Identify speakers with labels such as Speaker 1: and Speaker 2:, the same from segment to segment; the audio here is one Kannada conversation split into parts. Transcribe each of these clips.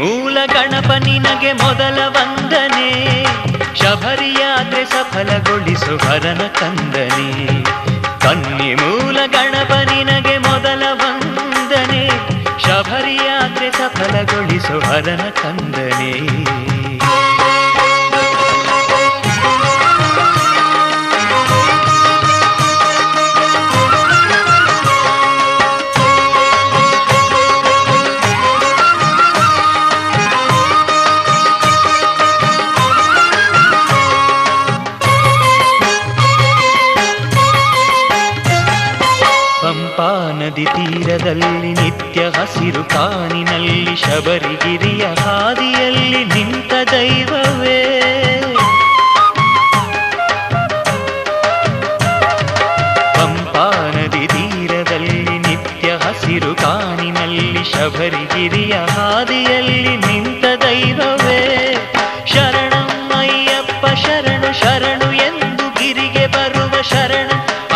Speaker 1: ಮೂಲ ಗಣಪ ನಿನಗೆ ಮೊದಲ ವಂದನೆ, ಶಬರಿಯಾತ್ರೆ ಸಫಲಗೊಳಿಸು ಹರನ ಕಂದನೆ. ಕನ್ನಿ ಮೂಲ ಗಣಪ ನಿನಗೆ ಮೊದಲ ವಂದನೆ, ಶಬರಿಯಾತ್ರೆ ಸಫಲಗೊಳಿಸು ಹರನ ಕಂದನೆ. ನದಿ ತೀರದಲ್ಲಿ ನಿತ್ಯ ಹಸಿರು ಕಾನಿನಲ್ಲಿ ಶಬರಿಗಿರಿಯ ಹಾದಿಯಲ್ಲಿ ನಿಂತ ದೈವವೇ, ಪಂಪಾ ನದಿ ತೀರದಲ್ಲಿ ನಿತ್ಯ ಹಸಿರು ಕಾನಿನಲ್ಲಿ ಶಬರಿಗಿರಿಯ ಹಾದಿಯಲ್ಲಿ ನಿಂತ ದೈವವೇ. ಶರಣಂ ಅಯ್ಯಪ್ಪ ಶರಣು ಶರಣು ಎಂದು ಗಿರಿಗೆ ಬರುವ ಶರಣ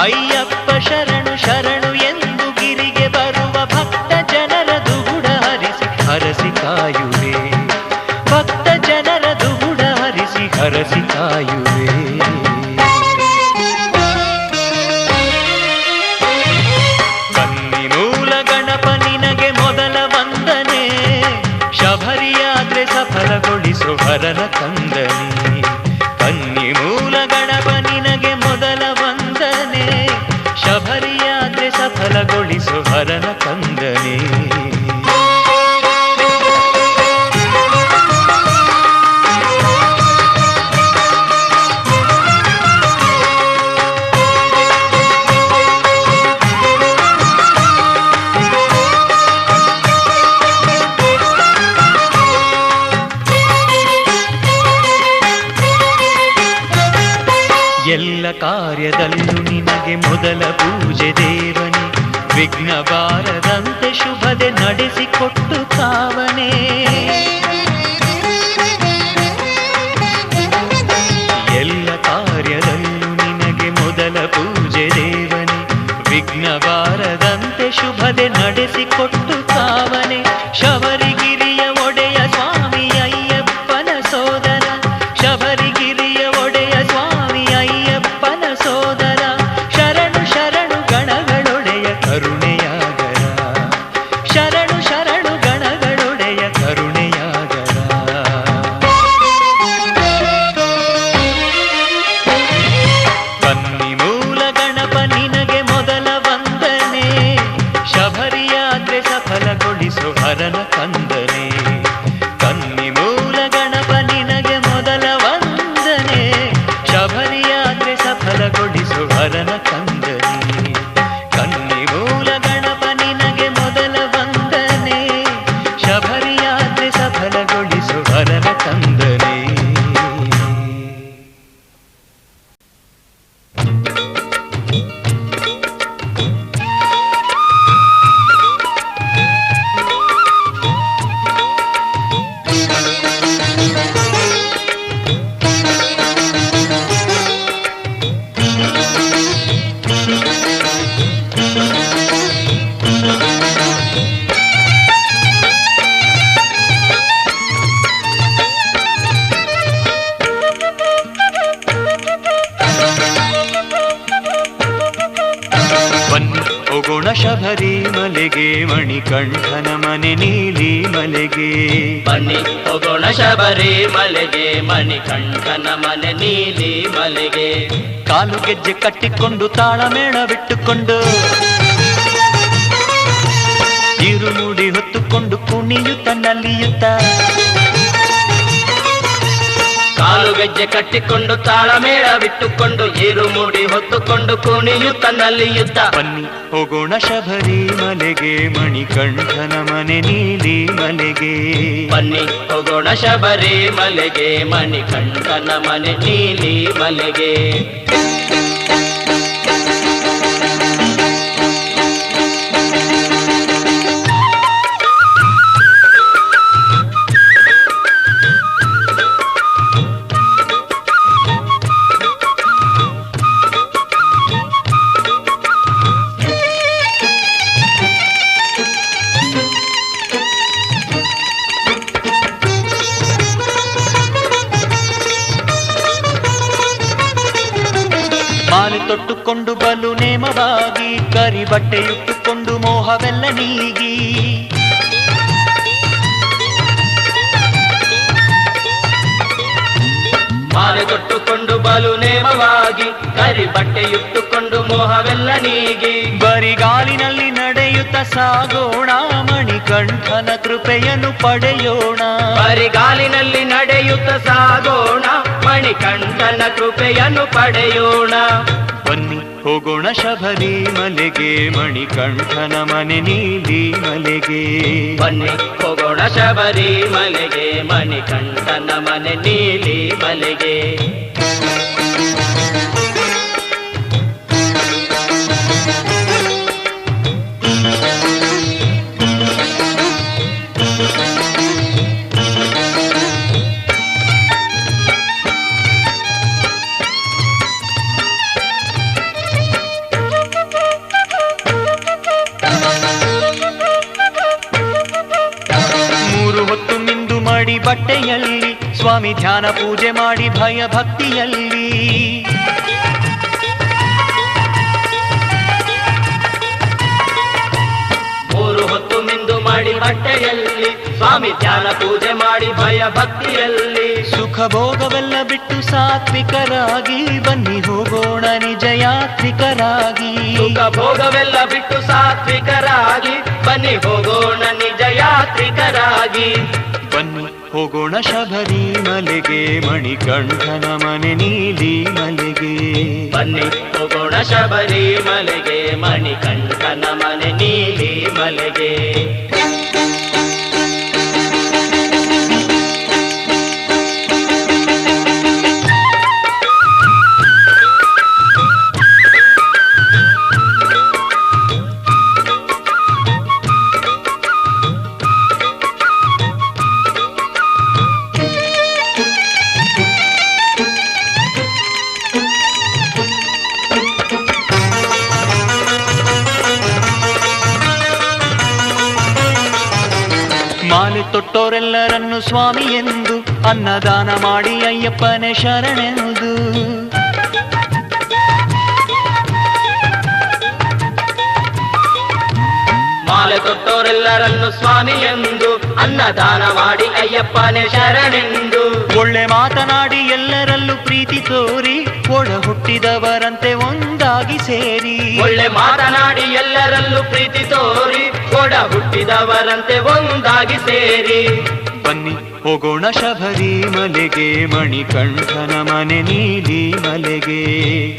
Speaker 1: ಅಯ್ಯಪ್ಪ ಶರಣು ಶರಣು ಎಂದು ಗಿರಿಗೆ ಬರುವ ಭಕ್ತ ಜನರ ದುಗುಡ ಹರಿಸಿ ಹರಸಿ ಕಾಯುವೆ, ಭಕ್ತ ಜನರ ದುಗುಡ ಹರಿಸಿ ಹರಸಿ ಕಾಯುವೆ. ಕನ್ನಿ ಮೂಲ ಗಣಪ ನಿನಗೆ ಮೊದಲ ವಂದನೆ, ಶಬರಿಯಾತ್ರೆ ಸಫಲಗೊಳಿಸು ಹರನ ಕಂದನೆ. ಕನ್ನಿ ಮೂಲ ಗಣಪ ನಿನಗೆ ಮೊದಲ ವಂದನೆ, ಶಬರಿಯಾತ್ರೆ ಸಫಲಗೊಳಿಸು ಹರನ ಕಂದನೆ. ಎಲ್ಲ ಕಾರ್ಯದಲ್ಲೂ ನಿನಗೆ ಮೊದಲ ಪೂಜೆ ದೇವನೇ, ವಿಘ್ನ ಬಾರದಂತೆ ಶುಭದೆ ನಡೆಸಿಕೊಟ್ಟು ಕಾವನೆ. ಎಲ್ಲ ಕಾರ್ಯದಲ್ಲೂ ನಿನಗೆ ಮೊದಲ ಪೂಜೆ ದೇವನೇ, ವಿಘ್ನ ಬಾರದಂತೆ ಶುಭದೆ ನಡೆಸಿಕೊಟ್ಟು ಕಾವನೆ. ಶಬರಿಗಿರಿಯ ಒಡೆಯ ಸ್ವಾಮಿ ಅಯ್ಯಪ್ಪನ ಸೋದರ, ಶಬರಿಗಿರಿಯ ಒಡೆಯ ಸ್ವಾಮಿ ಅಯ್ಯಪ್ಪನ ಸೋದರ, ಶರಣು ಶರಣು ಗಣಗಳೊಡೆಯ ಕರುಣೆಯಾಗರ, ಶರಣು ಶರಣು ಗಣಗಳೊಡೆಯ ಕರುಣೆಯಾಗರ. ಕನ್ನಿ ಮೂಲ ಗಣಪ ನಿನಗೆ ಮೊದಲ ವಂದನೆ, ಶಬರಿಯಾತ್ರೆ ಸಫಲಗೊಳಿಸು ಹರನ ಕಂದನೆ. ಕನ್ನಿ ಮೂಲ ಗಣಪ ನಿನಗೆ ಮೊದಲ ವಂದನೆ, ಶಬರಿಯಾತ್ರೆ ಸಫಲಗೊಳಿಸು ಹರನ ಕಂದನೆ. ಕನ್ನಿ ಮೂಲ ಗಣಪ ನಿನಗೆ ಮೊದಲ ವಂದನೆ, ಶಬರಿಯಾತ್ರೆ ಸಫಲಗೊಳಿಸು ಹರನ ಕಂದನೆ. ಹೋಗೋಣ ಶಬರಿ ಮಲೆಗೆ, ಮಣಿಕಂಠನ ಮನೆ ನೀಲಿ ಮಲೆಗೆ.
Speaker 2: ಬನ್ನಿ ಹೋಗೋಣ ಶಬರಿ ಮಲೆಗೆ, ಮಣಿಕಂಠನ ಮನೆ ನೀಲಿ ಮಲೆಗೆ.
Speaker 1: ಕಾಲು ಗೆಜ್ಜೆ ಕಟ್ಟಿಕೊಂಡು ತಾಳಮೇಳ ಬಿಟ್ಟುಕೊಂಡು, ಇರುಮುಡಿ ಹೊತ್ತುಕೊಂಡು ಕುಣಿಯುತ್ತ ನಲಿಯುತ್ತ,
Speaker 2: ಕಾಲು ಗೆಜ್ಜೆ ಕಟ್ಟಿಕೊಂಡು ತಾಳಮೇಳ ಬಿಟ್ಟುಕೊಂಡು, ಇರುಮುಡಿ ಹೊತ್ತುಕೊಂಡು ಕುಣಿಯುತ್ತ ನಲಿಯುತ್ತ.
Speaker 1: ಬನ್ನಿ ಹೋಗೋಣ ಶಬರಿ ಮಲೆಗೆ, ಮಣಿಕಂಠನ ಮನೆ ನೀಲಿ ಮಲೆಗೆ.
Speaker 2: ಬನ್ನಿ ಹೋಗೋಣ ಶಬರಿ ಮಲೆಗೆ, ಮಣಿಕಂಠನ ಮನೆ ನೀಲಿ ಮಲೆಗೆ.
Speaker 1: ಮಾಲೆ ತೊಟ್ಟುಕೊಂಡು ಬಲು ನೇಮವಾಗಿ ಕರಿ ಬಟ್ಟೆಯುಟ್ಟುಕೊಂಡು ಮೋಹವೆಲ್ಲ ನೀಗಿ
Speaker 2: ಮಾಲೆ ತೊಟ್ಟುಕೊಂಡು ಬಲು ನೇಮವಾಗಿ ಕರಿ ಬಟ್ಟೆಯುಟ್ಟುಕೊಂಡು ಮೋಹವೆಲ್ಲ ನೀಗಿ
Speaker 1: ಬರಿಗಾಲಿನಲ್ಲಿ ನಡೆಯುತ್ತ ಸಾಗೋಣ ಮಣಿಕಂಠನ ಕೃಪೆಯನ್ನು ಪಡೆಯೋಣ
Speaker 2: ಬರಿಗಾಲಿನಲ್ಲಿ ನಡೆಯುತ್ತ ಸಾಗೋಣ ಮಣಿಕಂಠನ ಕೃಪೆಯನ್ನು ಪಡೆಯೋಣ
Speaker 1: ಬನ್ನಿ ಹೋಗೋಣ ಶಬರಿಮಲೆಗೆ ಮಣಿಕಂಠನ ಮನೆ ನೀಲಿ ಮಲೆಗೆ
Speaker 2: ಬನ್ನಿ ಹೋಗೋಣ ಶಬರಿಮಲೆಗೆ ಮಣಿಕಂಠನ ಮನೆ ನೀಲಿ ಮಲೆಗೆ
Speaker 1: ಬಟ್ಟೆಯಲ್ಲಿ ಸ್ವಾಮಿ ಧ್ಯಾನ ಪೂಜೆ ಮಾಡಿ ಭಯ ಭಕ್ತಿಯಲ್ಲಿ
Speaker 2: ಮೂರು ಹೊತ್ತು ಮಿಂದು ಮಾಡಿ ಬಟ್ಟೆಯಲ್ಲಿ ಸ್ವಾಮಿ ಧ್ಯಾನ ಪೂಜೆ ಮಾಡಿ ಭಯ ಭಕ್ತಿಯಲ್ಲಿ
Speaker 1: ಸುಖ ಭೋಗವೆಲ್ಲ ಬಿಟ್ಟು ಸಾತ್ವಿಕರಾಗಿ ಬನ್ನಿ ಹೋಗೋಣ ನಿಜ ಯಾತ್ರಿಕರಾಗಿ
Speaker 2: ಸುಖ ಭೋಗವೆಲ್ಲ ಬಿಟ್ಟು ಸಾತ್ವಿಕರಾಗಿ ಬನ್ನಿ ಹೋಗೋಣ ನಿಜ ಯಾತ್ರಿಕರಾಗಿ
Speaker 1: ಬನ್ನಿ ಹೋಗೋಣ ಶಬರಿಮಲೆಗೆ ಮಣಿಕಂಠನ ಮನೆ ನೀಲಿ ಮಲೆಗೆ
Speaker 2: ಬನ್ನಿ ಹೋಗೋಣ ಶಬರಿಮಲೆಗೆ ಮಣಿಕಂಠನ ಮನೆ ನೀಲಿ ಮಲೆಗೆ
Speaker 1: ಮಾಲೆ ತೊಟ್ಟೋರೆಲ್ಲರನ್ನು ಸ್ವಾಮಿ ಎಂದು ಅನ್ನದಾನ ಮಾಡಿ ಅಯ್ಯಪ್ಪನೇ ಶರಣೆಂದು
Speaker 2: ಮಾಲೆ ತೊಟ್ಟೋರೆಲ್ಲರನ್ನು ಸ್ವಾಮಿ ಎಂದು ಅನ್ನದಾನ ಮಾಡಿ ಅಯ್ಯಪ್ಪನೇ ಶರಣೆಂದು
Speaker 1: ಒಳ್ಳೆ ಮಾತನಾಡಿ ಎಲ್ಲರಲ್ಲೂ ಪ್ರೀತಿ ತೋರಿ ಒಡ ಹುಟ್ಟಿದವರಂತೆ ಒಂದಾಗಿ ಸೇರಿ
Speaker 2: ಒಳ್ಳೆ ಮಾತನಾಡಿ ಎಲ್ಲರಲ್ಲೂ ಪ್ರೀತಿ ತೋರಿ ಒಡ ಹುಟ್ಟಿದವರಂತೆ ಒಂದಾಗಿ ಸೇರಿ
Speaker 1: ಬನ್ನಿ ಹೋಗೋಣ ಶಬರಿಮಲೆಗೆ ಮಣಿಕಂಠನ ಮನೆ ನೀಲಿ ಮಲೆಗೆ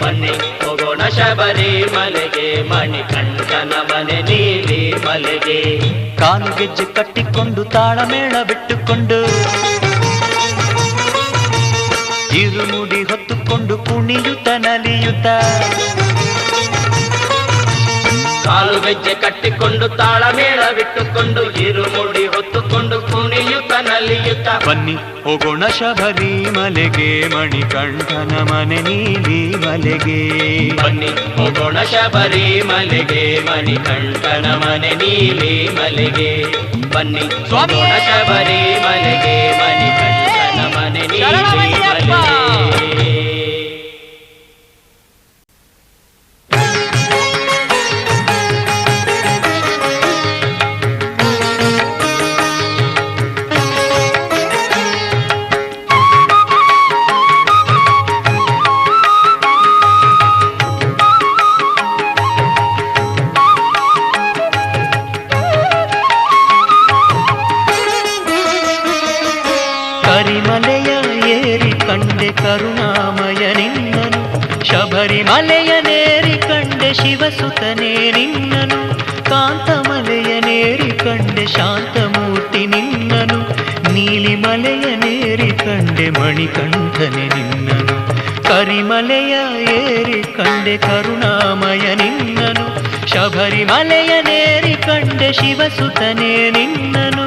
Speaker 2: ಬನ್ನಿ ಹೋಗೋಣ ಶಬರಿಮಲೆಗೆ ಮಣಿಕಂಠನ ಮನೆ ನೀಲಿ ಮಲೆಗೆ
Speaker 1: ಕಾಲು ಗೆಜ್ಜೆ ಕಟ್ಟಿಕೊಂಡು ತಾಳಮೇಳ ಬಿಟ್ಟುಕೊಂಡು ಇರುಮುಡಿ ಹೊತ್ತುಕೊಂಡು ಕುಣಿಯುತ್ತ ನಲಿಯುತ್ತ
Speaker 2: ಕಾಲು ಗೆಜ್ಜೆ ಕಟ್ಟಿಕೊಂಡು ತಾಳಮೇಳ ಬಿಟ್ಟುಕೊಂಡು ಇರುಮುಡಿ ಹೊತ್ತುಕೊಂಡು ಕುಣಿಯುತ್ತ ನಲಿಯುತ್ತ
Speaker 1: ಬನ್ನಿ ಹೋಗೋಣ ಶಬರಿಮಲೆಗೆ ಮಣಿಕಂಠನ ಮನೆ ನೀಲಿ ಮಲೆಗೆ
Speaker 2: ಬನ್ನಿ ಹೋಗೋಣ ಶಬರಿಮಲೆಗೆ ಮಣಿಕಂಠನ ಮನೆ ನೀಲಿ ಮಲೆಗೆ ಬನ್ನಿ ಹೋಗೋಣ ಶಬರಿಮಲೆಗೆ ಮಣಿಕಂಠನ ಮನೆ ನೀಲಿ ಮಲೆಗೆ
Speaker 1: ಕರಿಮಲೆಯ ಏರಿ ಕಂಡೆ ಕರುಣಾಮಯ ನಿನ್ನನು ಶಬರಿಮಲೆಯ ನೇರಿ ಕಂಡೆ ಶಿವಸುತನೇ ನಿನ್ನನು ಕಾಂತಮಲೆಯ ನೇರಿ ಕಂಡೆ ಶಾಂತಮೂರ್ತಿ ನಿನ್ನನು ನೀಲಿಮಲೆಯ ನೇರಿ ಕಂಡೆ ಮಣಿಕಂಠನೆ ನಿನ್ನನು ಕರಿಮಲೆಯ ಏರಿ ಕಂಡೆ ಕರುಣಾಮಯ ನಿನ್ನನು ಶಬರಿಮಲೆಯ ನೇರಿ ಕಂಡೆ ಶಿವಸುತನೇ ನಿನ್ನನು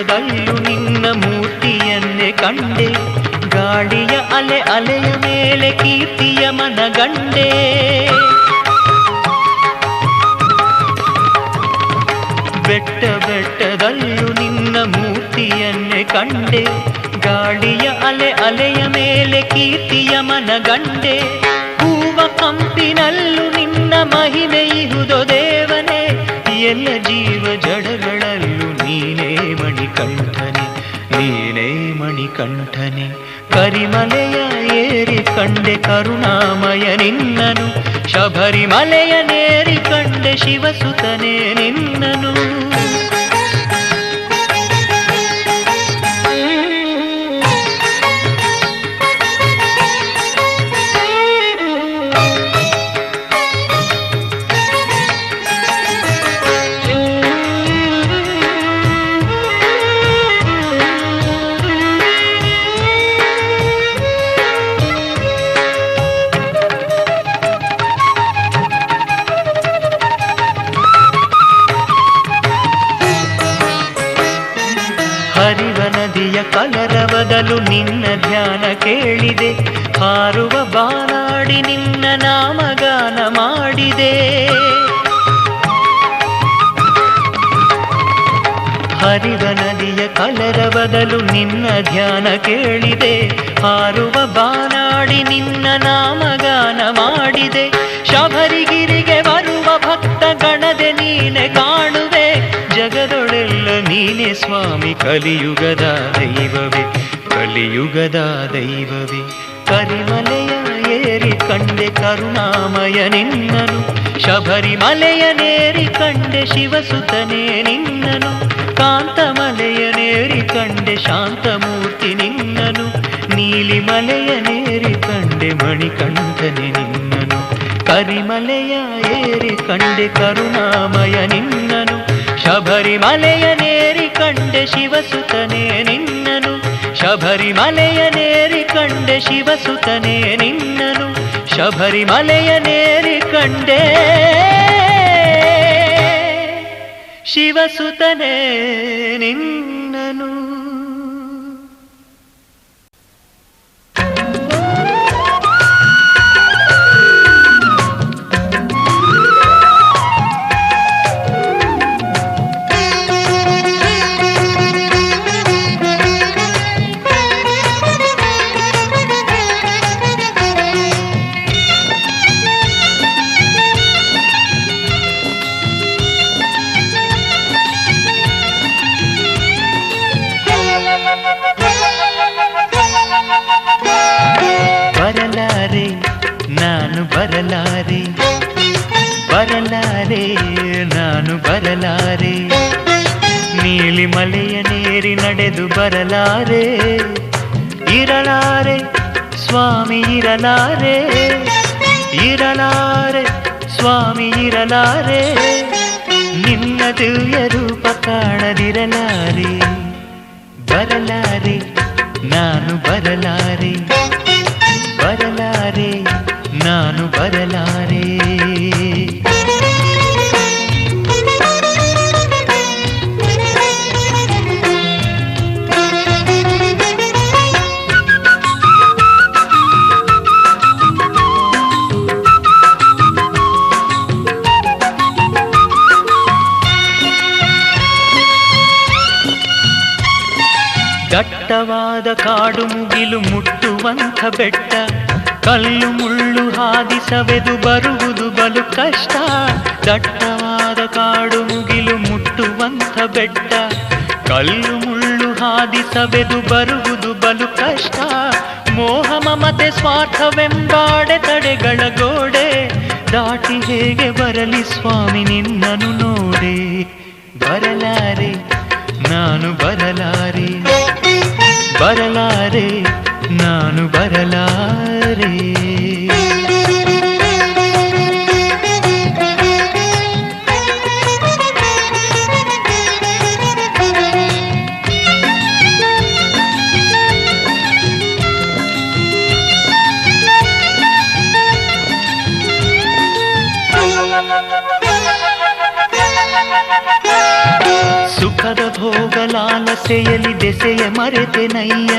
Speaker 1: ಬೆಟ್ಟದಲ್ಲೂ ನಿನ್ನ ಮೂರ್ತಿಯನ್ನೇ ಕಂಡೆ, ಗಾಳಿಯ ಅಲೆ ಅಲೆಯ ಮೇಲೆ ಕೀರ್ತಿಯ ಮನಗಂಡೆ. ಬೆಟ್ಟ ಬೆಟ್ಟದಲ್ಲೂ ನಿನ್ನ ಮೂರ್ತಿಯನ್ನೇ ಕಂಡೆ, ಗಾಳಿಯ ಅಲೆ ಅಲೆಯ ಮೇಲೆ ಕೀರ್ತಿಯ ಮನಗಂಡೆ. ಹೂವ ಕಂಪಿನಲ್ಲೂ ನಿನ್ನ ಮಹಿಮೆ ಇಹುದೋ ದೇವನೇ, ಎಲ್ಲ ಜೀವ ಜಡಗಳಲ್ಲೂ ನೀನೇ ಮಣಿಕಂಠನೆ, ನೀನೇ ಮಣಿಕಂಠನೆ. ಕರಿಮಲೆಯ ಏರಿ ಕಂಡೆ ಕರುಣಾಮಯ ನಿನ್ನನು, ಶಬರಿಮಲೆಯ ನೇರಿ ಕಂಡೆ ಶಿವಸುತನೇ ನಿನ್ನನು. ಹರಿವ ನದಿಯ ಕಲರವದಲು ನಿನ್ನ ಧ್ಯಾನ ಕೇಳಿದೆ, ಹಾರುವ ಬಾನಾಡಿ ನಿನ್ನ ನಾಮಗಾನ ಮಾಡಿದೆ. ಹರಿವ ನದಿಯ ಕಲರವದಲು ನಿನ್ನ ಧ್ಯಾನ ಕೇಳಿದೆ, ಹಾರುವ ಬಾನಾಡಿ ನಿನ್ನ ನಾಮಗಾನ ಮಾಡಿದೆ. ಶಬರಿಗಿರಿಗೆ ಬರುವ ಭಕ್ತ ಗಣದೆ ನೀನೆ ಕಾಣುವೆ, ಜಗದೊಳೆಲ್ಲ ನೀನೆ ಸ್ವಾಮಿ ಕಲಿಯುಗದ ದೈವವೇ, ಕಲಿಯುಗದ ದೈವವೇ. ಕರಿಮಲೆಯ ಏರಿ ಕಂಡೆ ಕರುಣಾಮಯ ನಿನ್ನನು, ಶಬರಿಮಲೆಯ ನೇರಿ ಕಂಡೆ ಶಿವಸುತನೇ ನಿನ್ನನು. ಕಾಂತಮಲೆಯ ನೇರಿ ಕಂಡೆ ಶಾಂತಮೂರ್ತಿ ನಿನ್ನನು, ನೀಲಿಮಲೆಯ ನೇರಿ ಕಂಡೆ ಮಣಿಕಂಠನೆ ನಿನ್ನನು. ಕರಿಮಲೆಯ ಏರಿ ಕಂಡೆ ಕರುಣಾಮಯ ನಿನ್ನನು, ಶಬರಿಮಲೆಯ ನೇರಿ ಕಂಡೆ ಶಿವಸುತನೇ ನಿನ್ನನು. ಶಬರಿಮಲೆಯ ನೇರಿ ಕಂಡೆ ಶಿವಸುತನೇ ನಿನ್ನನು, ಶಬರಿಮಲೆಯ ನೇರಿ ಕಂಡೆ ಶಿವಸುತನೇ ನಿನ್ನನು. ಬರಲಾರೆ ನಾನು ಬರಲಾರೆ, ಬರಲಾರೆ ನಾನು ಬರಲಾರೆ, ನೀಲಿಮಲೆಯ ನೇರಿ ನಡೆದು ಬರಲಾರೆ. ಇರಲಾರೆ ಸ್ವಾಮಿ ಇರಲಾರೆ, ಇರಲಾರೆ ಸ್ವಾಮಿ ಇರಲಾರೆ, ನಿನ್ನ ದಿವ್ಯ ರೂಪ ಕಾಣದಿರಲಾರೆ. ಬರಲಾರೆ ನಾನು ಬರಲಾರೆ, ಬರಲಾರೆ ನಾನು ಬರಲಾರೆ. ದಟ್ಟವಾದ ಕಾಡು ಮುಗಿಲು ಮುಟ್ಟುವಂಥ ಬೆಟ್ಟ, ಕಲ್ಲು ಮುಳ್ಳು ಹಾದಿ ಸವೆದು ಬರುವುದು ಬಲು ಕಷ್ಟ. ದಟ್ಟವಾದ ಕಾಡು ಮುಗಿಲು ಮುಟ್ಟುವಂಥ ಬೆಟ್ಟ, ಕಲ್ಲು ಮುಳ್ಳು ಹಾದಿ ಸವೆದು ಬರುವುದು ಬಲು ಕಷ್ಟ. ಮೋಹ ಮಮತೆ ಸ್ವಾರ್ಥವೆಂಬಾಡೆ ತಡೆಗಳ ಗೋಡೆ, ದಾಟಿ ಹೇಗೆ ಬರಲಿ ಸ್ವಾಮಿ ನಿನ್ನನು ನೋಡೆ. ಬರಲಾರೆ ನಾನು ಬರಲಾರೆ, ಬರಲಾರೆ ನಾನು ಬರಲಾರೆ. ಸುಖದ ಭೋಗ ಲಾಲಸೆ ಆಸೆಯಲ್ಲಿ ದೆಸೆಯ ಮರೆತೆನಯ್ಯ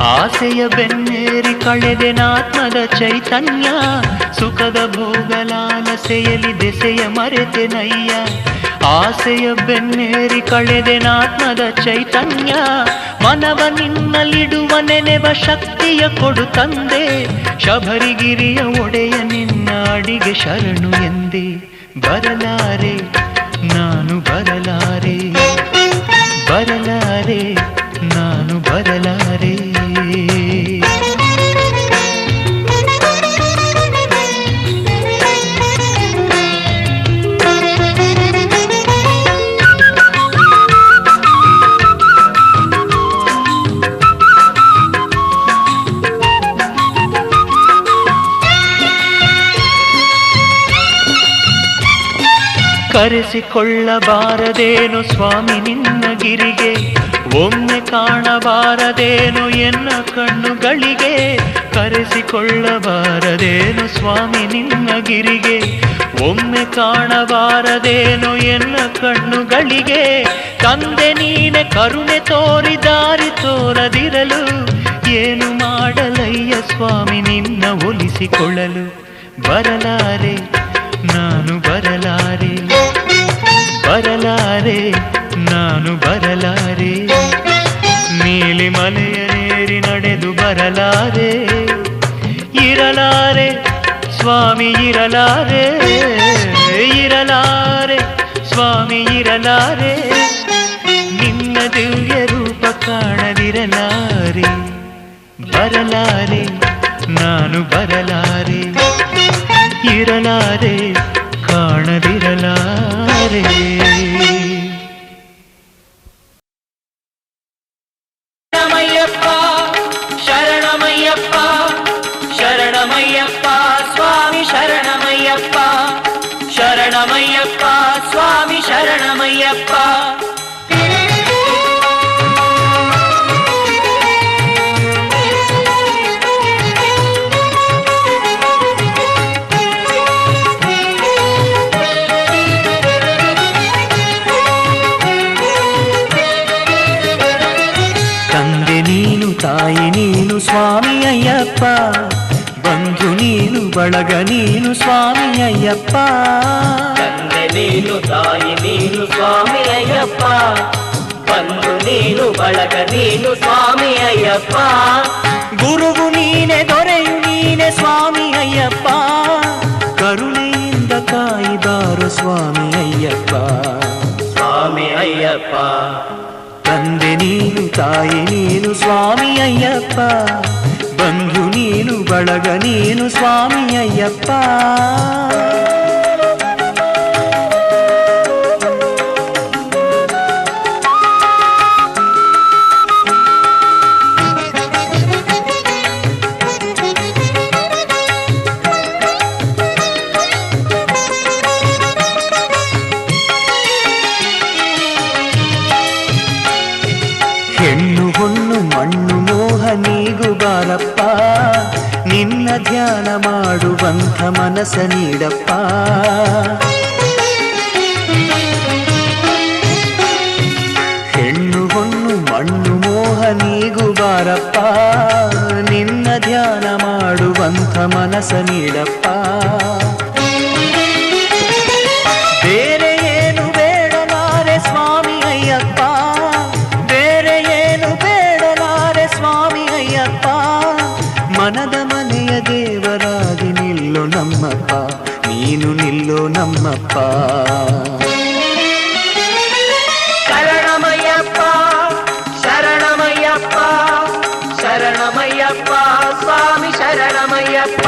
Speaker 1: ಆಸೆಯ ಬೆನ್ನೇರಿ ಕಳೆದೆನಾತ್ಮದ ಚೈತನ್ಯ ಸುಖದ ಭೋಗಲಾಲಸೆಯಲ್ಲಿ ದೆಸೆಯ ಮರೆತೆನಯ್ಯ ಆಸೆಯ ಬೆನ್ನೇರಿ ಕಳೆದೆನಾತ್ಮದ ಚೈತನ್ಯ ಮನವ ನಿನ್ನಲ್ಲಿಡುವ ನೆನೆವ ಶಕ್ತಿಯ ಕೊಡು ತಂದೆ ಶಬರಿಗಿರಿಯ ಒಡೆಯ ನಿನ್ನ ಅಡಿಗೆ ಶರಣು ಎಂದೇ ಬರಲಾರೆ ನಾನು ಬರಲಾರೆ ಬರಲಾರೆ ನಾನು ಬರಲಾರೆ ಕರೆಸಿಕೊಳ್ಳಬಾರದೇನು ಸ್ವಾಮಿ ನಿನ್ನ ಗಿರಿಗೆ ಒಮ್ಮೆ ಕಾಣಬಾರದೇನು ಎನ್ನ ಕಣ್ಣುಗಳಿಗೆ ಕರೆಸಿಕೊಳ್ಳಬಾರದೇನು ಸ್ವಾಮಿ ನಿನ್ನ ಗಿರಿಗೆ ಒಮ್ಮೆ ಕಾಣಬಾರದೇನು ಎನ್ನ ಕಣ್ಣುಗಳಿಗೆ ತಂದೆ ನೀನೆ ಕರುಣೆ ತೋರಿ ದಾರಿ ತೋರದಿರಲು ಏನು ಮಾಡಲಯ್ಯ ಸ್ವಾಮಿ ನಿನ್ನ ಒಲಿಸಿಕೊಳ್ಳಲು ಬರಲಾರೆ ನಾನು ಬರಲಾರೆ ಬರಲಾರೆ ನಾನು ಬರಲಾರೆ ನೀಲಿ ಮಲೆಯನೇರಿ ನಡೆದು ಬರಲಾರೆ ಇರಲಾರೆ ಸ್ವಾಮಿ ಇರಲಾರೆ ಇರಲಾರೆ ಸ್ವಾಮಿ ಇರಲಾರೆ ನಿನ್ನ ದಿವ್ಯ ರೂಪ ಕಾಣದಿರಲಾರೆ ಬರಲಾರೆ ನಾನು ಬರಲಾರೆ ಇರಲಾರೆ ಕಾಣದಿರಲಾರೆ
Speaker 2: ಶರಣಮಯ್ಯಪ್ಪ ಶರಣಮಯ್ಯಪ್ಪ ಸ್ವಾಮಿ ಶರಣಮಯ್ಯಪ್ಪ ಶರಣಮಯ್ಯಪ್ಪ ಸ್ವಾಮಿ ಶರಣಮಯ್ಯಪ್ಪ
Speaker 1: ತಾಯಿ ನೀನು ಸ್ವಾಮಿ ಅಯ್ಯಪ್ಪ ಬಂಧು ನೀನು ಬಳಗ ನೀನು ಸ್ವಾಮಿ ಅಯ್ಯಪ್ಪ
Speaker 2: ತಂದೆ ನೀನು ತಾಯಿ ನೀನು ಸ್ವಾಮಿ ಅಯ್ಯಪ್ಪ ಬಂಧು ನೀನು ಬಳಗ ನೀನು ಸ್ವಾಮಿ ಅಯ್ಯಪ್ಪ
Speaker 1: ಗುರುವು ನೀನೆ ದೊರೆಯು ನೀನೆ ಸ್ವಾಮಿ ಅಯ್ಯಪ್ಪ ಕರುಣೆಯಿಂದ ಕಾಯಿದಾರು ಸ್ವಾಮಿ ಅಯ್ಯಪ್ಪ
Speaker 2: ಸ್ವಾಮಿ ಅಯ್ಯಪ್ಪ
Speaker 1: ತಂದೆ ನೀನು ತಾಯಿ ನೀನು ಸ್ವಾಮಿ ಅಯ್ಯಪ್ಪ ಬಂಧು ನೀನು ಬಳಗ ನೀನು ಸ್ವಾಮಿ ಅಯ್ಯಪ್ಪ ಹೆಣ್ಣು ಹೊನ್ನು ಮಣ್ಣು ಮೋಹ ನೀಗು ಬಾರಪ್ಪ ನಿನ್ನ ಧ್ಯಾನ ಮಾಡುವಂಥ ಮನಸ ನೀಡಪ್ಪ ಹೆಣ್ಣು ಹೊನ್ನು ಮಣ್ಣು ಮೋಹ ನೀಗು ಬಾರಪ್ಪ ನಿನ್ನ ಧ್ಯಾನ ಮಾಡುವಂಥ ಮನಸ ನೀಡಪ್ಪ ಬೇರೆ ಏನು ಬೇಡಲಾರೆ ಸ್ವಾಮಿ ಅಯ್ಯಪ್ಪ ಮನದ ಮನೆಯ ದೇವರಾಗಿ ನಿಲ್ಲೋ ನಮ್ಮಪ್ಪ ನೀನು ನಿಲ್ಲೋ ನಮ್ಮಪ್ಪ
Speaker 2: ಶರಣಮಯ್ಯಪ್ಪ ಶರಣಮಯ್ಯಪ್ಪ ಶರಣಮಯ್ಯಪ್ಪ ಸ್ವಾಮಿ ಶರಣಮಯ್ಯಪ್ಪ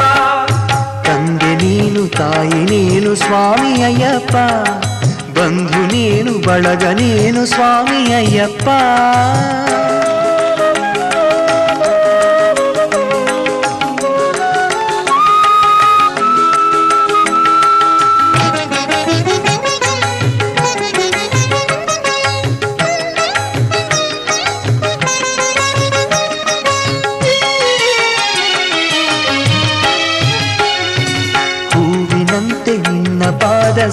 Speaker 1: ತಂದೆ ನೀನು ತಾಯಿ ನೀನು ಸ್ವಾಮಿ ಅಯ್ಯಪ್ಪ ಬಂಧು ನೀನು ಬಳಗ ನೀನು ಸ್ವಾಮಿ ಅಯ್ಯಪ್ಪ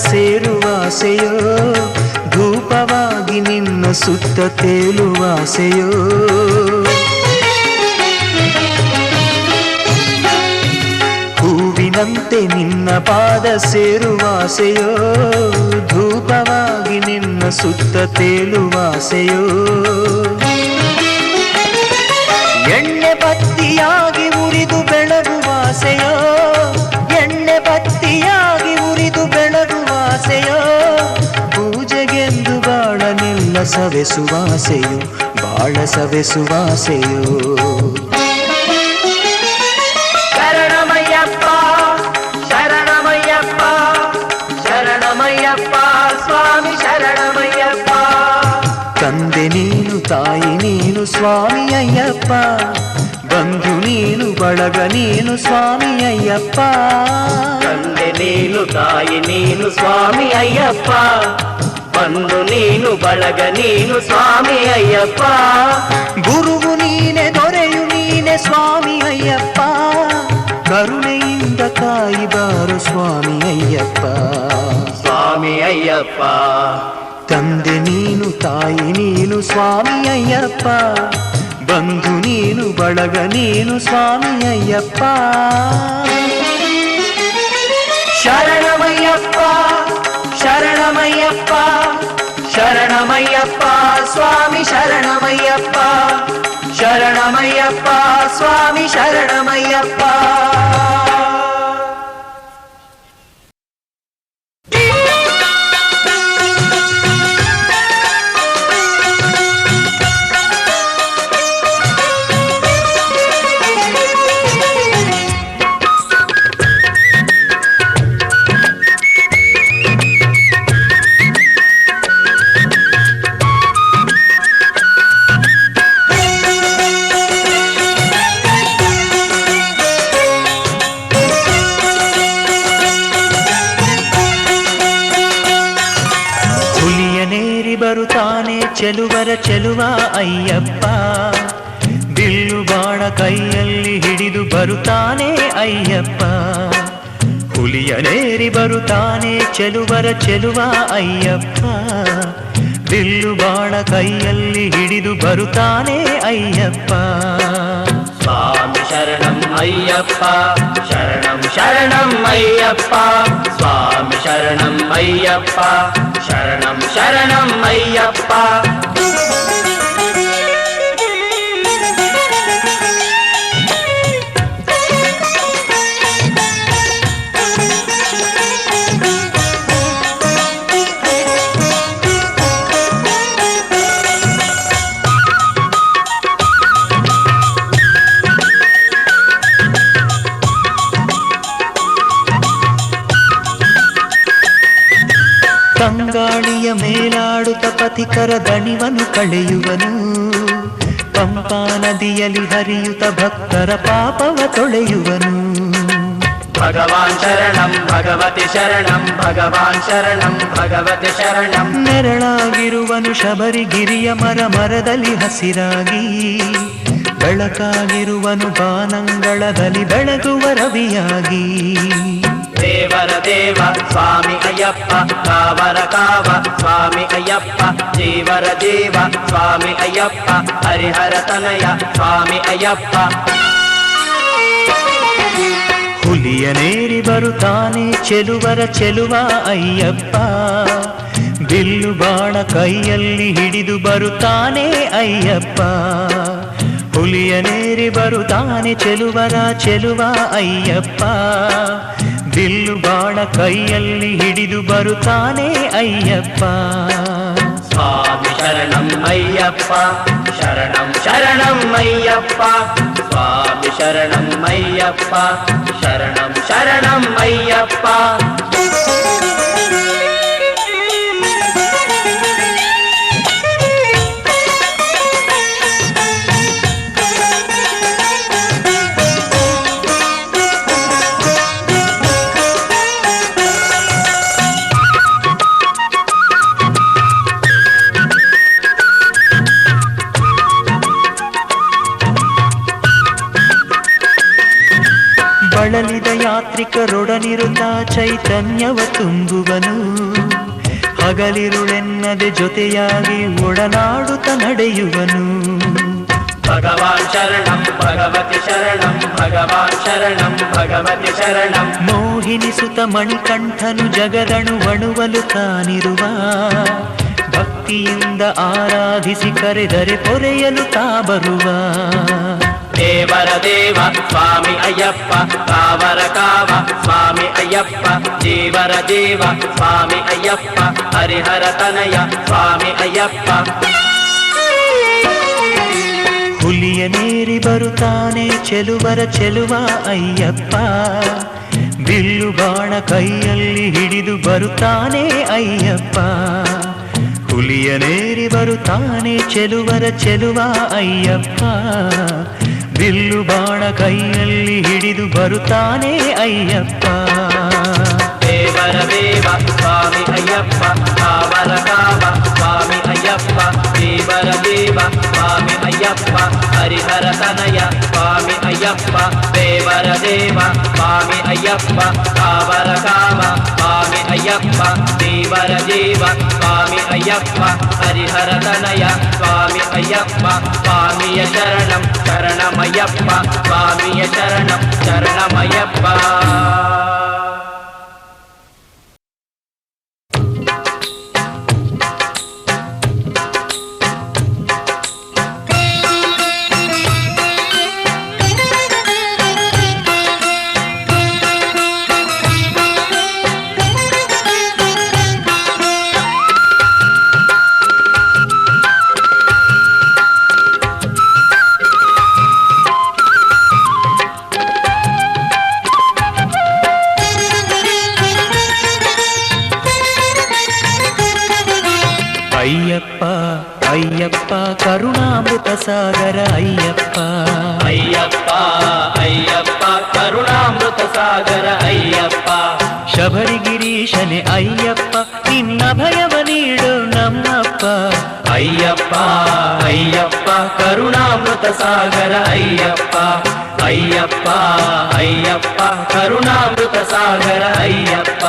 Speaker 1: ಸೇರುವಾಸೆಯೋ ಧೂಪವಾಗಿ ದೂರವಾಗಿ ನಿನ್ನ ಸುತ್ತ ತೇಲುವಾಸೆಯೋ ಹೂವಿನಂತೆ ನಿನ್ನ ಪಾದ ಸೇರುವಾಸೆಯೋ ಧೂಪವಾಗಿ ನಿನ್ನ ಸುತ್ತ ತೇಲುವಾಸೆಯೋ ಎಣ್ಣೆ ಬತ್ತಿಯಾಗಿ ಉರಿದು ಬೆಳಗುವಾಸೆಯೋ ಎಣ್ಣೆ ಬತ್ತಿಯಾಗಿ ಉರಿದು ಬೆಳಗುವಾಸೆಯೋ ಪೂಜೆಗೆಂದು ಬಾಳನೆಲ್ಲ ಸವೆಸುವಾಸೆಯೋ ಬಾಳ ಸವೆಸುವಾಸೆಯೋ
Speaker 2: ಶರಣಮಯ್ಯಪ್ಪ ಶರಣಮಯ್ಯಪ್ಪ ಶರಣಮಯ್ಯಪ್ಪ ಸ್ವಾಮಿ ಶರಣಮಯ್ಯಪ್ಪ
Speaker 1: ತಂದೆ ನೀನು ತಾಯಿ ನೀನು ಸ್ವಾಮಿ ಅಯ್ಯಪ್ಪ ಬಂಧು ನೀನು ಬಳಗ ನೀನು ಸ್ವಾಮಿ ಅಯ್ಯಪ್ಪ
Speaker 2: ತಂದೆ ನೀನು ತಾಯಿ ನೀನು ಸ್ವಾಮಿ ಅಯ್ಯಪ್ಪ ಬಂಧು ನೀನು ಬಳಗ ನೀನು ಸ್ವಾಮಿ ಅಯ್ಯಪ್ಪ
Speaker 1: ಗುರುವು ನೀನೆ ದೊರೆಯು ನೀನೆ ಸ್ವಾಮಿ ಅಯ್ಯಪ್ಪ ಕರುಣೆಯಿಂದ ಕಾಯಿ ಬಾರು ಸ್ವಾಮಿ ಅಯ್ಯಪ್ಪ
Speaker 2: ಸ್ವಾಮಿ ಅಯ್ಯಪ್ಪ
Speaker 1: ತಂದೆ ನೀನು ತಾಯಿ ನೀನು ಸ್ವಾಮಿ ಅಯ್ಯಪ್ಪ ಬಂಧು ನೀನು ಬಳಗ ನೀನು ಸ್ವಾಮಿ ಅಯ್ಯಪ್ಪ
Speaker 2: ಶರಣಮಯ್ಯಪ್ಪ ಶರಣಮಯ್ಯಪ್ಪ ಶರಣಮಯ್ಯಪ್ಪ ಸ್ವಾಮಿ ಶರಣಮಯ್ಯಪ್ಪ ಶರಣಮಯ್ಯಪ್ಪ ಸ್ವಾಮಿ ಶರಣಮಯ್ಯಪ್ಪ
Speaker 1: ಬರುತ್ತಾನೆ ಚೆಲುವರ ಚೆಲುವ ಅಯ್ಯಪ್ಪ ಬಿಲ್ಲು ಬಾಣ ಕೈಯಲ್ಲಿ ಹಿಡಿದು ಬರುತ್ತಾನೆ ಅಯ್ಯಪ್ಪ ಹುಲಿಯನೇರಿ ಬರುತ್ತಾನೆ ಚೆಲುವರ ಚೆಲುವ ಅಯ್ಯಪ್ಪ ಬಿಲ್ಲು ಬಾಣ ಕೈಯಲ್ಲಿ ಹಿಡಿದು ಬರುತ್ತಾನೆ ಅಯ್ಯಪ್ಪ
Speaker 2: ಸ್ವಾಮಿ ಶರಣಂ ಅಯ್ಯಪ್ಪ ಶರಣಂ ಶರಣಂ ಅಯ್ಯಪ್ಪ ಸ್ವಾಮಿ ಶರಣಂ ಅಯ್ಯಪ್ಪ ಶರಣಂ ಶರಣಂ ಅಯ್ಯಪ್ಪ
Speaker 1: ತಂಗಾಳಿಯ ಮೇಲಾಡುತ್ತ ಪಥಿಕರ ದಣಿವನು ಕಳೆಯುವನು ಪಂಪಾ ನದಿಯಲ್ಲಿ ಹರಿಯುತ್ತ ಭಕ್ತರ ಪಾಪವ ತೊಳೆಯುವನು
Speaker 2: ಭಗವಾನ್ ಶರಣಂ ಭಗವತಿ ಶರಣಂ ಭಗವಾನ್ ಶರಣಂ ಭಗವತಿ ಶರಣಂ
Speaker 1: ನೆರಳಾಗಿರುವನು ಶಬರಿಗಿರಿಯ ಮರದಲ್ಲಿ ಹಸಿರಾಗಿ ಬೆಳಕಾಗಿರುವನು ಬಾನಂಗಳದಲ್ಲಿ ಬೆಳಗುವ ರವಿಯಾಗಿ
Speaker 2: ದೇವರ ದೇವ ಸ್ವಾಮಿ ಅಯ್ಯಪ್ಪ ಕಾವರ ಕಾವ ಸ್ವಾಮಿ ಅಯ್ಯಪ್ಪ ಜೀವರ ಜೀವ ಸ್ವಾಮಿ ಅಯ್ಯಪ್ಪ ಹರಿಹರ ತನಯ ಸ್ವಾಮಿ ಅಯ್ಯಪ್ಪ
Speaker 1: ಹುಲಿಯನೇರಿ ಬರುತ್ತಾನೆ ಚೆಲುವರ ಚೆಲುವ ಅಯ್ಯಪ್ಪ ಬಿಲ್ಲು ಬಾಣ ಕೈಯಲ್ಲಿ ಹಿಡಿದು ಬರುತ್ತಾನೆ ಅಯ್ಯಪ್ಪ ಹುಲಿಯನೇರಿ ಬರುತ್ತಾನೆ ಚೆಲುವರ ಚೆಲುವ ಅಯ್ಯಪ್ಪ ಬಿಲ್ಲು ಬಾಣ ಕೈಯಲ್ಲಿ ಹಿಡಿದು ಬರುತ್ತಾನೆ ಅಯ್ಯಪ್ಪ
Speaker 2: ಸ್ವಾಮಿ ಶರಣಂ ಅಯ್ಯಪ್ಪ ಶರಣಂ ಶರಣಂ ಅಯ್ಯಪ್ಪ ಸ್ವಾಮಿ ಶರಣಂ ಅಯ್ಯಪ್ಪ ಶರಣಂ ಶರಣಂ ಅಯ್ಯಪ್ಪ
Speaker 1: ಬಳಲಿದ ಯಾತ್ರಿಕರೊಡನಿರುತ್ತ ಚೈತನ್ಯವ ತುಂಬುವನು ಹಗಲಿರುಳೆನ್ನದೆ ಜೊತೆಯಾಗಿ ಒಡನಾಡುತ್ತ ನಡೆಯುವನು.
Speaker 2: ಭಗವಾನ್ ಶರಣಂ ಭಗವತಿ ಶರಣಂ ಭಗವಾನ್ ಶರಣಂ ಭಗವತಿ ಶರಣಂ.
Speaker 1: ಮೋಹಿನಿ ಸುತ ಮಣಿಕಂಠನು ಜಗದಣುವಣುವಲು ತಾನಿರುವ, ಭಕ್ತಿಯಿಂದ ಆರಾಧಿಸಿ ಕರೆದರೆ ಪೊರೆಯಲು ತಾ ಬರುವ.
Speaker 2: ದೇವರ ದೇವ ಸ್ವಾಮಿ ಅಯ್ಯಪ್ಪ, ಕಾವರ ಕಾವ ಸ್ವಾಮಿ ಅಯ್ಯಪ್ಪ, ಜೀವರ ಜೀವ ಸ್ವಾಮಿ ಅಯ್ಯಪ್ಪ, ಹರಿಹರ ತನಯ ಸ್ವಾಮಿ ಅಯ್ಯಪ್ಪ.
Speaker 1: ಹುಲಿಯನೇರಿ ಬರುತ್ತಾನೆ ಚೆಲುವರ ಚೆಲುವ ಅಯ್ಯಪ್ಪ, ಬಿಲ್ಲು ಬಾಣ ಕೈಯಲ್ಲಿ ಹಿಡಿದು ಬರುತ್ತಾನೆ ಅಯ್ಯಪ್ಪ. ಹುಲಿಯನೇರಿ ಬರುತ್ತಾನೆ ಚೆಲುವರ ಚೆಲುವ ಅಯ್ಯಪ್ಪ, ಬಿಲ್ಲು ಬಾಣ ಕೈಯಲ್ಲಿ ಹಿಡಿದು ಬರುತ್ತಾನೆ ಅಯ್ಯಪ್ಪ.
Speaker 2: ದೇವರ ದೇವ ಸ್ವಾಮಿ ಅಯ್ಯಪ್ಪ, ಕಾವರ ಕಾವ ಸ್ವಾಮಿ ಅಯ್ಯಪ್ಪ, ದೇವರ ದೇವ ಸ್ವಾಮಿ ಅಯ್ಯಪ್ಪ, ಹರಿಹರ ತನಯ ಸ್ವಾಮಿ ಅಯ್ಯಪ್ಪ. ದೇವರ ದೇವ ಸ್ವಾಮಿ ಅಯ್ಯಪ್ಪ, ಕಾವರ ಕಾವ ಸ್ವಾಮಿ ಅಯ್ಯಪ್ಪ, ದೇವರ ದೇವ ಸ್ವಾಮಿ ಅಯ್ಯಪ್ಪ, ಹರಿಹರ ತನಯ ಸ್ವಾಮಿ ಅಯ್ಯಪ್ಪ. ಸ್ವಾಮಿಯ ಶರಣಂ ಶರಣಮಯ್ಯಪ್ಪ, ಸ್ವಾಮಿಯ ಶರಣಂ ಶರಣಮಯ್ಯಪ್ಪ.
Speaker 1: ಅಯ್ಯಪ್ಪ ಅಯ್ಯಪ್ಪ ಕರುಣಾಮೃತ ಸಾಗರ ಅಯ್ಯಪ್ಪ,
Speaker 2: ಅಯ್ಯಪ್ಪ ಅಯ್ಯಪ್ಪ ಕರುಣಾಮೃತ ಸಾಗರ ಅಯ್ಯಪ್ಪ.
Speaker 1: ಶಬರಿಗಿರೀಶನೆ ಅಯ್ಯಪ್ಪ, ನಿನ್ನ ಭಯವ ನೀಡು ನಮ್ಮಪ್ಪ.
Speaker 2: ಅಯ್ಯಪ್ಪ ಅಯ್ಯಪ್ಪ ಕರುಣಾಮೃತ ಸಾಗರ ಅಯ್ಯಪ್ಪ, ಅಯ್ಯಪ್ಪ ಅಯ್ಯಪ್ಪ ಕರುಣಾಮೃತ ಸಾಗರ ಅಯ್ಯಪ್ಪ.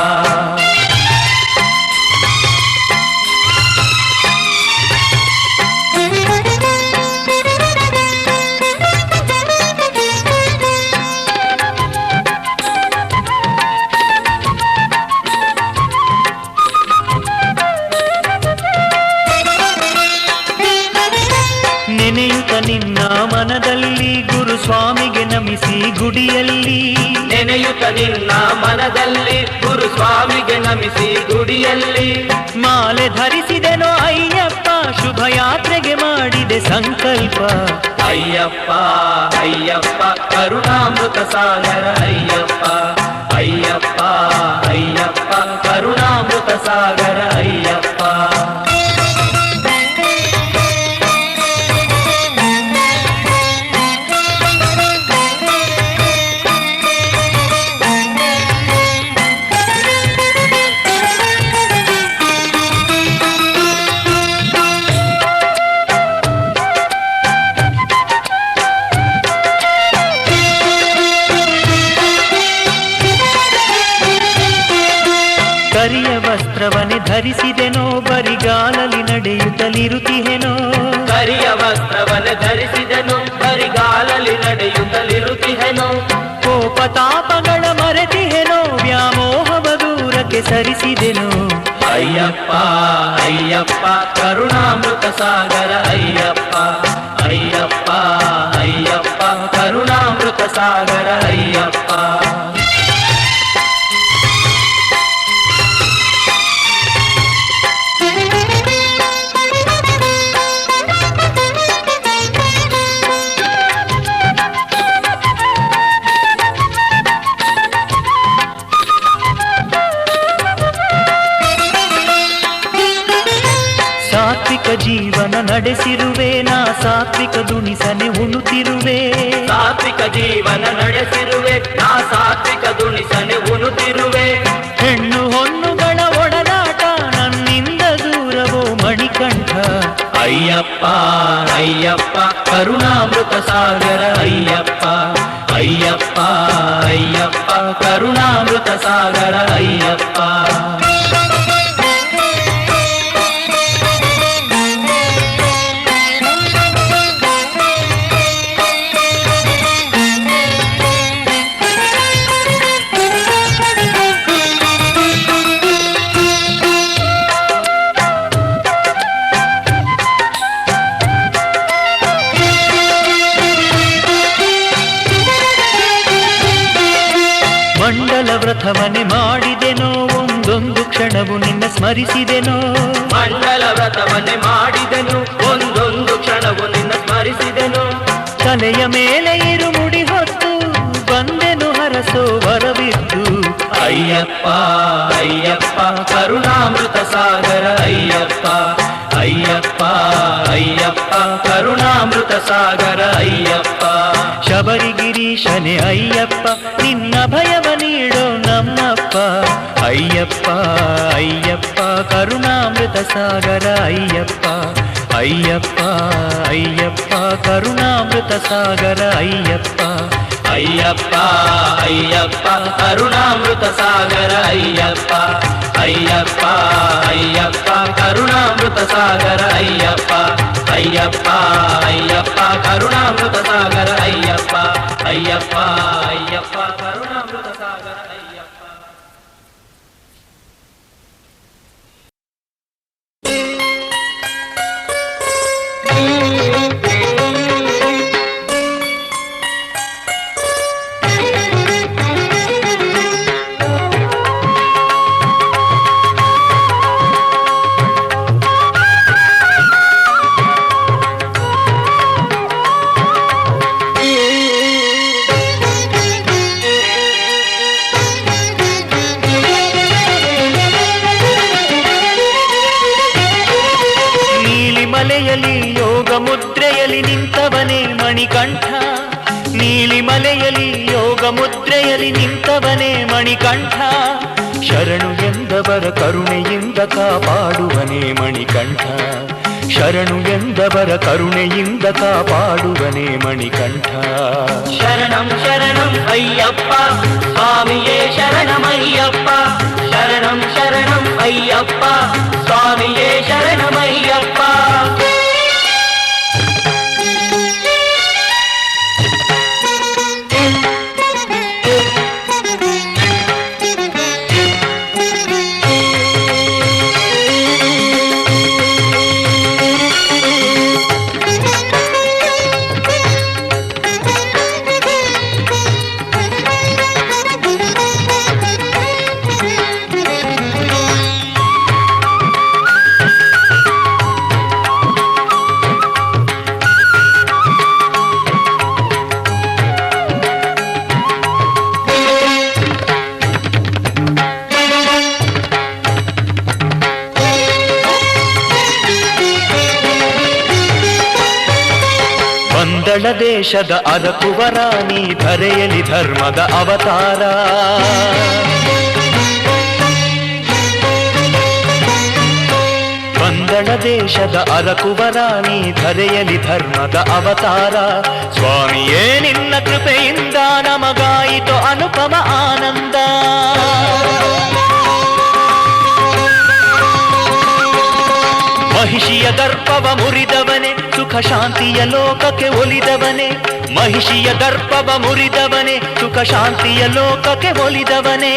Speaker 1: ನೆನೆಯುತ್ತ ನಿನ್ನ ಮನದಲ್ಲಿ ಗುರುಸ್ವಾಮಿಗೆ ನಮಿಸಿ ಗುಡಿಯಲ್ಲಿ,
Speaker 2: ನೆನೆಯುತ್ತ ನಿನ್ನ ಮನದಲ್ಲಿ ಗುರುಸ್ವಾಮಿಗೆ ನಮಿಸಿ ಗುಡಿಯಲ್ಲಿ.
Speaker 1: ಮಾಲೆ ಧರಿಸಿದೆನೋ ಅಯ್ಯಪ್ಪ, ಶುಭ ಯಾತ್ರೆಗೆ ಮಾಡಿದೆ ಸಂಕಲ್ಪ.
Speaker 2: ಅಯ್ಯಪ್ಪ ಅಯ್ಯಪ್ಪ ಕರುಣಾಮೃತ ಸಾಗರ ಅಯ್ಯಪ್ಪ, ಅಯ್ಯಪ್ಪ ಅಯ್ಯಪ್ಪ ಕರುಣಾಮೃತ ಸಾಗರ ಅಯ್ಯಪ್ಪ.
Speaker 1: ಕರಿಯ ವಸ್ತ್ರವನ್ನೇ ಧರಿಸಿದೆನೋ, ಬರಿಗಾಲಲ್ಲಿ ನಡೆಯುತ್ತಲಿರುತ್ತಿಹೆನೋ.
Speaker 2: ಕರಿಯ ವಸ್ತ್ರವನ್ನೇ ಧರಿಸಿದೆನು, ಬರಿಗಾಲಲ್ಲಿ ನಡೆಯುತ್ತಲಿರುತ್ತಿಹೆನು.
Speaker 1: ಕೋಪ ತಾಪಗಳ ಮರೆತಿಹೆನೋ, ವ್ಯಾಮೋಹವ ದೂರಕ್ಕೆ ಸರಿಸಿದೆನೋ.
Speaker 2: ಅಯ್ಯಪ್ಪ ಅಯ್ಯಪ್ಪ ಕರುಣಾಮೃತ ಸಾಗರ ಅಯ್ಯಪ್ಪ, ಅಯ್ಯಪ್ಪ ಅಯ್ಯಪ್ಪ ಕರುಣಾಮೃತ ಸಾಗರ ಅಯ್ಯಪ್ಪ.
Speaker 1: ಸಾತ್ವಿಕ ಜೀವನ ನಡೆಸಿರುವೆ ನಾ, ಸಾತ್ವಿಕ ದುಣಿಸನೆ ಉಣುತ್ತಿರುವೆ.
Speaker 2: ಸಾತ್ವಿಕ ಜೀವನ ನಡೆಸಿರುವೆ ನಾ, ಸಾತ್ವಿಕ ದುಣಿಸನೆ ಉಣುತ್ತಿರುವೆ.
Speaker 1: ಹೆಣ್ಣು ಹೊನ್ನುಗಳ ಒಡನಾಟ ನನ್ನಿಂದ ದೂರವೋ ಮಣಿಕಂಠ.
Speaker 2: ಅಯ್ಯಪ್ಪ ಅಯ್ಯಪ್ಪ ಕರುಣಾಮೃತ ಸಾಗರ ಅಯ್ಯಪ್ಪ, ಅಯ್ಯಪ್ಪ ಅಯ್ಯಪ್ಪ ಕರುಣಾಮೃತ ಸಾಗರ ಅಯ್ಯಪ್ಪ.
Speaker 1: ವ್ರತವನ್ನೇ ಮಾಡಿದೆನೋ ಒಂದೊಂದು ಕ್ಷಣವು ನಿನ್ನ ಸ್ಮರಿಸಿದೆನೋ.
Speaker 2: ಮಂಡಲ ವ್ರತವನ್ನೇ ಮಾಡಿದೆನು ಒಂದೊಂದು ಕ್ಷಣವು ನಿನ್ನ ಸ್ಮರಿಸಿದೆನು.
Speaker 1: ತಲೆಯ ಮೇಲೆ ಇರುಮುಡಿ ಹೊತ್ತು ಬಂದೆನು ಹರಸೋ ವರವಿದ್ದು.
Speaker 2: ಅಯ್ಯಪ್ಪ ಅಯ್ಯಪ್ಪ ಕರುಣಾಮೃತ ಸಾಗರ ಅಯ್ಯಪ್ಪ ಅಯ್ಯಪ್ಪ ಅಯ್ಯಪ್ಪ ಕರುಣಾಮೃತ ಸಾಗರ ಅಯ್ಯಪ್ಪ.
Speaker 1: ಶಬರಿಗಿರೀಶನೇ ಅಯ್ಯಪ್ಪ ನಿನ್ನ ಭಯವ ನೀಡೋ ನಮ್ಮಪ್ಪ. ಅಯ್ಯಪ್ಪ ಅಯ್ಯಪ್ಪ ಕರುಣಾಮೃತ ಸಾಗರ ಅಯ್ಯಪ್ಪ. ಅಯ್ಯಪ್ಪ ಅಯ್ಯಪ್ಪ ಕರುಣಾಮೃತ ಸಾಗರ ಅಯ್ಯಪ್ಪ.
Speaker 2: ಅಯ್ಯಪ್ಪ ಅಯ್ಯಪ್ಪ ಕರುಣಾಮೃತ ಸಾಗರ ಅಯ್ಯಪ್ಪ. ಅಯ್ಯಪ್ಪ ಅಯ್ಯಪ್ಪ ಕರುಣಾಮೃತ ಸಾಗರ ಅಯ್ಯಪ್ಪ. ಅಯ್ಯಪ್ಪ ಅಯ್ಯಪ್ಪ ಕರುಣಾಮೃತ ಸಾಗರ ಅಯ್ಯಪ್ಪ. ಅಯ್ಯಪ್ಪ ಅಯ್ಯಪ್ಪ ಕರುಣಾಮೃತ ಸಾಗರ ಅಯ್ಯಪ್ಪ.
Speaker 1: ಮಲೆಯಲಿ ಯೋಗ ಮುದ್ರೆಯಲಿ ನಿಂತವನೇ ಮಣಿಕಂಠ. ನೀಲಿ ಮಲೆಯಲಿ ಯೋಗ ಮುದ್ರೆಯಲಿ ನಿಂತವನೇ ಮಣಿಕಂಠ. ಶರಣು ಎಂದವರ ಕರುಣೆಯಿಂದ ಕಾಪಾಡುವನೇ ಮಣಿಕಂಠ. ಶರಣು ಎಂದವರ ಕರುಣೆಯಿಂದ ಕಾಪಾಡುವನೇ ಮಣಿಕಂಠ.
Speaker 2: ಶರಣಂ ಶರಣಂ ಅಯ್ಯಪ್ಪ ಸ್ವಾಮಿಯೇ ಶರಣಮಯ್ಯಪ್ಪ. ಶರಣಂ ಶರಣಂ ಅಯ್ಯಪ್ಪ ಸ್ವಾಮಿಯೇ ಶರಣಮಯ್ಯಪ್ಪ.
Speaker 1: ಬಂದಳ ದೇಶದ ಅರಕುವರ ನೀ ಧರೆಯಲಿ ಧರ್ಮದ ಅವತಾರ. ಬಂದಳ ದೇಶದ ಅರಕುವರ ನೀ ಧರೆಯಲಿ ಧರ್ಮದ ಅವತಾರ. ಸ್ವಾಮಿಯೇ ನಿನ್ನ ಕೃಪೆಯಿಂದ ನಮಗಾಯಿತು ಅನುಪಮ ಆನಂದ. ಮಹಿಷಿಯ ಗರ್ಭವ ಮುರಿದವನೇ ಸುಖ ಶಾಂತಿಯ ಲೋಕಕ್ಕೆ ಒಲಿದವನೇ. ಮಹಿಷಿಯ ಗರ್ಭವ ಮುರಿದವನೇ ಸುಖ ಶಾಂತಿಯ ಲೋಕಕ್ಕೆ ಒಲಿದವನೇ.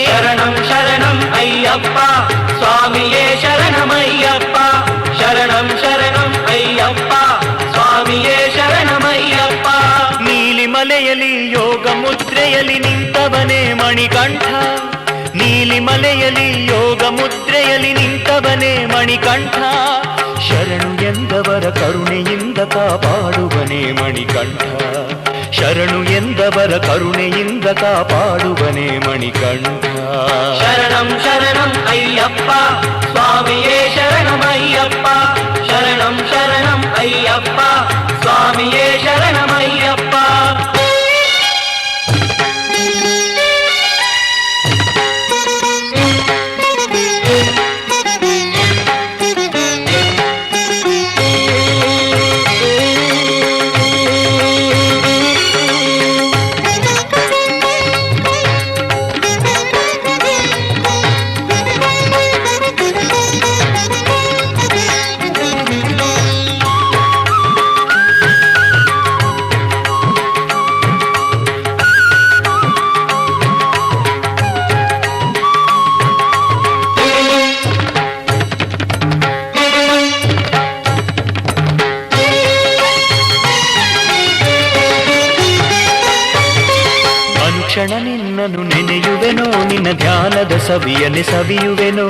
Speaker 2: ಶರಣಂ ಶರಣಂ ಅಯ್ಯಪ್ಪ ಸ್ವಾಮಿಯೇ ಶರಣಮಯ್ಯಪ್ಪ. ಶರಣಂ ಶರಣಂ ಅಯ್ಯಪ್ಪ ಸ್ವಾಮಿಯೇ ಶರಣಮಯ್ಯಪ್ಪ.
Speaker 1: ನೀಲಿ ಮಲೆಯಲಿ ಯೋಗ ಮುದ್ರೆಯಲಿ ನಿಂತವನೇ ಮಣಿಕಂಠ. ನೀಲಿ ಮಲೆಯಲಿ ಯೋಗ ಮುದ್ರೆಯಲಿ ನಿಂತವನೇ ಮಣಿಕಂಠ. ಶರಣು ಎಂದವರ ಕರುಣೆಯಿಂದ ಕಾಪಾಡುವನೇ ಮಣಿಕಂಠ. ಶರಣು ಎಂದವರ ಕರುಣೆಯಿಂದ ಕಾಪಾಡುವನೇ ಮಣಿಕಂಠ.
Speaker 2: ಶರಣಂ ಶರಣಂ ಅಯ್ಯಪ್ಪ ಸ್ವಾಮಿಯೇ ಶರಣಮಯ್ಯಪ್ಪ. ಶರಣಂ ಶರಣಂ ಅಯ್ಯಪ್ಪ ಸ್ವಾಮಿಯೇ ಶರಣಮಯ್ಯಪ್ಪ. ಕ್ಷಣ ನಿನ್ನನು ನೆನೆಯುವೆನೋ
Speaker 1: ನಿನ್ನ ಧ್ಯಾನದ ಸವಿಯನೆ ಸವಿಯುವೆನೋ.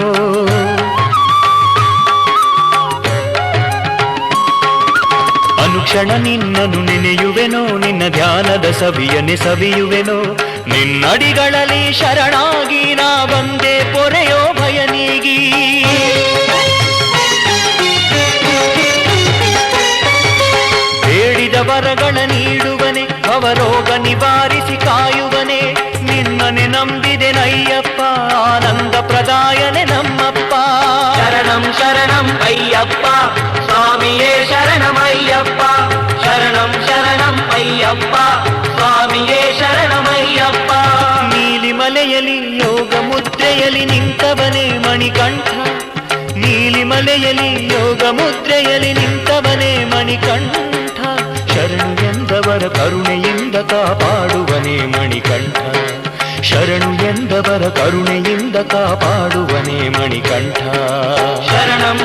Speaker 1: ಅನುಕ್ಷಣ ನಿನ್ನನ್ನು ನೆನೆಯುವೆನೋ, ನಿನ್ನ ಧ್ಯಾನದ ಸವಿಯನೆ ಸವಿಯುವೆನೋ. ನಿನ್ನಡಿಗಳಲ್ಲಿ ಶರಣಾಗಿ ನಾ ಬಂದೆ ಪೊರೆಯೋ ಭಯ ನೀಗಿ. ಬೇಡಿದ ವರಗಳ ನೀಡುವನೆ, ಅವರೋಗ ನಿವಾರಿಸಿ ಕಾಯುವನೆ. ನಿನ್ನನೆ ನಂಬಿದೆನಯ್ಯಪ್ಪ, ಆನಂದ ಪ್ರದಾಯನೆ ನಮ್ಮಪ್ಪ.
Speaker 2: ಶರಣಂ ಶರಣಂ ಅಯ್ಯಪ್ಪ ಸ್ವಾಮಿಯೇ ಶರಣಮಯ್ಯಪ್ಪ. ಶರಣಂ ಶರಣಂ ಅಯ್ಯಪ್ಪ ಸ್ವಾಮಿಯೇ ಶರಣಮಯ್ಯಪ್ಪ.
Speaker 1: ನೀಲಿಮಲೆಯಲಿ ಯೋಗ ಮುದ್ರೆಯಲಿ ನಿಂತವನೇ ಮಣಿಕಂಠ. ನೀಲಿಮಲೆಯಲಿ ಯೋಗ ಮುದ್ರೆಯಲಿ ನಿಂತವನೇ ಮಣಿಕಂಠ. ಶರಣು ಎಂದವರ ಕರುಣೆಯಿಂದ ಕಾಪಾಡುವನೇ ಮಣಿಕಂಠ. ಶರಣು ಎಂದವರ ಕರುಣೆಯಿಂದ ಕಾಪಾಡುವನೇ ಮಣಿಕಂಠ.
Speaker 2: ಶರಣಂ